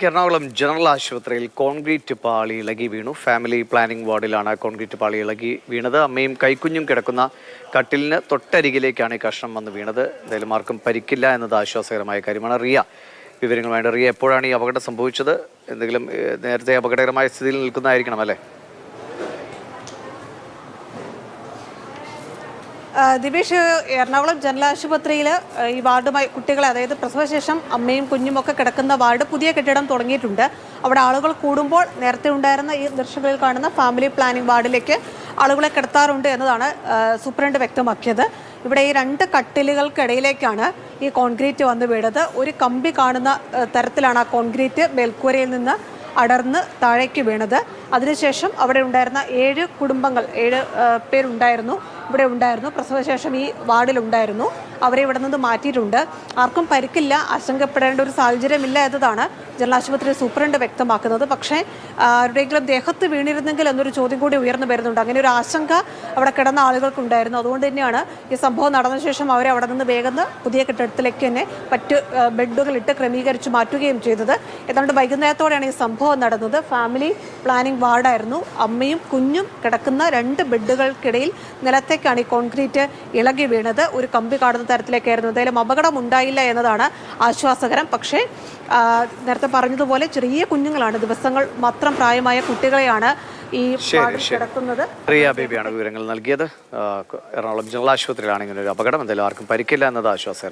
Ernakulam general ആശുപത്രിയിൽ concrete പാളി ഇളകി വീണു. ഫാമിലി പ്ലാനിംഗ് വാർഡിലാണ് കോൺക്രീറ്റ് പാളി ഇളകി വീണത്. അമ്മയും കൈക്കുഞ്ഞും കിടക്കുന്ന കട്ടിലിന് തൊട്ടരികിലേക്കാണ് ഈ കഷ്ണം വന്ന് വീണത്. എന്തായാലും ആർക്കും പരിക്കില്ല എന്നത് ആശ്വാസകരമായ കാര്യമാണ്. റിയ വിവരങ്ങളുമായിട്ട്. റിയ, എപ്പോഴാണ് ഈ അപകടം സംഭവിച്ചത്? എന്തെങ്കിലും നേരത്തെ അപകടകരമായ സ്ഥിതിയിൽ നിൽക്കുന്നതായിരിക്കണം അല്ലേ? ദിവേഷ്, എറണാകുളം ജനറൽ ആശുപത്രിയിൽ ഈ വാർഡുമായി കുട്ടികളെ, അതായത് പ്രസവശേഷം അമ്മയും കുഞ്ഞുമൊക്കെ കിടക്കുന്ന വാർഡ് പുതിയ കെട്ടിടം തുടങ്ങിയിട്ടുണ്ട്. അവിടെ ആളുകൾ കൂടുമ്പോൾ നേരത്തെ ഉണ്ടായിരുന്ന ഈ ദൃശ്യങ്ങളിൽ കാണുന്ന ഫാമിലി പ്ലാനിംഗ് വാർഡിലേക്ക് ആളുകളെ കിടത്താറുണ്ട് എന്നതാണ് സൂപ്രണ്ട് വ്യക്തമാക്കിയത്. ഇവിടെ ഈ രണ്ട് കട്ടിലുകൾക്കിടയിലേക്കാണ് ഈ കോൺക്രീറ്റ് വന്ന് വീണത്. ഒരു കമ്പി കാണുന്ന തരത്തിലാണ് ആ കോൺക്രീറ്റ് മേൽക്കൂരയിൽ നിന്ന് അടർന്ന് താഴേക്ക് വീണത്. അതിനുശേഷം അവിടെ ഉണ്ടായിരുന്ന 7 കുടുംബങ്ങൾ, 7 പേരുണ്ടായിരുന്നു, ഇവിടെ ഉണ്ടായിരുന്നു, പ്രസവശേഷം ഈ വാർഡിലുണ്ടായിരുന്നു. അവരെ ഇവിടെ നിന്ന് മാറ്റിയിട്ടുണ്ട്. ആർക്കും പരിക്കില്ല, ആശങ്കപ്പെടേണ്ട ഒരു സാഹചര്യമില്ല എന്നതാണ് ജനറൽ ആശുപത്രി സൂപ്രണ്ട് വ്യക്തമാക്കുന്നത്. പക്ഷേ ആരുടെയെങ്കിലും ദേഹത്ത് വീണിരുന്നെങ്കിൽ എന്നൊരു ചോദ്യം കൂടി ഉയർന്നു വരുന്നുണ്ട്. അങ്ങനെ ഒരു ആശങ്ക അവിടെ കിടന്ന ആളുകൾക്കുണ്ടായിരുന്നു. അതുകൊണ്ട് തന്നെയാണ് ഈ സംഭവം നടന്ന ശേഷം അവരെ അവിടെ നിന്ന് വേഗം പുതിയ കെട്ടിടത്തിലേക്ക് തന്നെ മറ്റ് ബെഡുകൾ ഇട്ട് ക്രമീകരിച്ച് മാറ്റുകയും ചെയ്തത്. ഏതാണ്ട് വൈകുന്നേരത്തോടെയാണ് ഈ സംഭവം നടന്നത്. ഫാമിലി പ്ലാനിംഗ് വാർഡായിരുന്നു. അമ്മയും കുഞ്ഞും കിടക്കുന്ന 2 ബെഡുകൾക്കിടയിൽ നിലത്തേക്കാണ് ഈ കോൺക്രീറ്റ് ഇളകി വീണത്. ഒരു കമ്പി കാണുന്ന തരത്തിലേക്കായിരുന്നു. എന്തായാലും അപകടം ഉണ്ടായില്ല എന്നതാണ് ആശ്വാസകരം. പക്ഷേ നേരത്തെ പറഞ്ഞതുപോലെ ചെറിയ കുഞ്ഞുങ്ങളാണ്, ദിവസങ്ങൾ മാത്രം പ്രായമായ കുട്ടികളെയാണ് ഈ കിടക്കുന്നത്. റിയ ബേബിയാണ് വിവരങ്ങൾ നൽകിയത്. എറണാകുളം ജനറൽ ആശുപത്രിയിലാണ് ഇങ്ങനെ ഒരു അപകടം. എന്തായാലും ആർക്കും പരിക്കില്ല എന്നത് ആശ്വാസകരം.